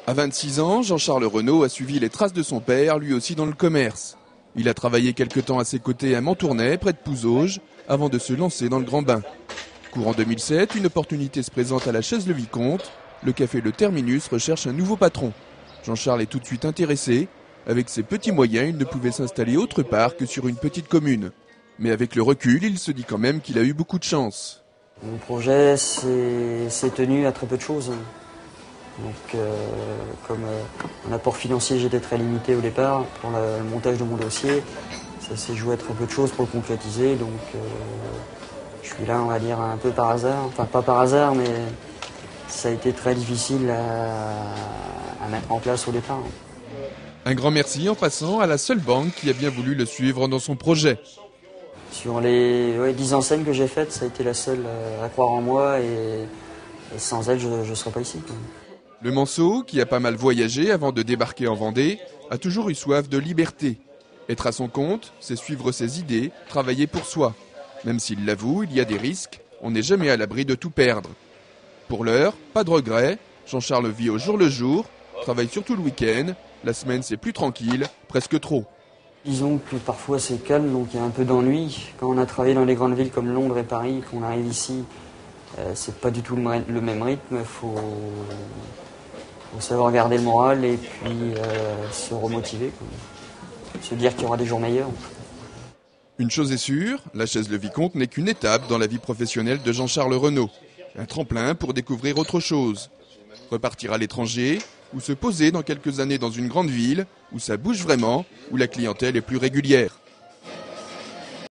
À 26 ans, Jean-Charles Renaud a suivi les traces de son père, lui aussi dans le commerce. Il a travaillé quelque temps à ses côtés à Montournai, près de Pouzauges, avant de se lancer dans le grand bain. Courant 2007, une opportunité se présente à la Chaise-le-Vicomte. Le café Le Terminus recherche un nouveau patron. Jean-Charles est tout de suite intéressé. Avec ses petits moyens, il ne pouvait s'installer autre part que sur une petite commune. Mais avec le recul, il se dit quand même qu'il a eu beaucoup de chance. Mon projet s'est tenu à très peu de choses. Donc, comme un apport financier, j'étais très limité au départ pour le montage de mon dossier. Ça s'est joué à très peu de choses pour le concrétiser. Donc, je suis là, on va dire, un peu par hasard. Enfin, pas par hasard, mais ça a été très difficile à mettre en place au départ. Un grand merci en passant à la seule banque qui a bien voulu le suivre dans son projet. Sur les 10 enseignes que j'ai faites, ça a été la seule à croire en moi et sans elle, je ne serais pas ici. Le Manceau, qui a pas mal voyagé avant de débarquer en Vendée, a toujours eu soif de liberté. Être à son compte, c'est suivre ses idées, travailler pour soi. Même s'il l'avoue, il y a des risques, on n'est jamais à l'abri de tout perdre. Pour l'heure, pas de regrets, Jean-Charles vit au jour le jour, travaille surtout le week-end, la semaine c'est plus tranquille, presque trop. Disons que parfois c'est calme, donc il y a un peu d'ennui. Quand on a travaillé dans les grandes villes comme Londres et Paris, qu'on arrive ici, c'est pas du tout le même rythme. Faut savoir garder le moral et puis se remotiver, quoi. Se dire qu'il y aura des jours meilleurs. Une chose est sûre, la Chaise-le-Vicomte n'est qu'une étape dans la vie professionnelle de Jean-Charles Renaud. Un tremplin pour découvrir autre chose. Repartir à l'étranger ou se poser dans quelques années dans une grande ville où ça bouge vraiment, où la clientèle est plus régulière.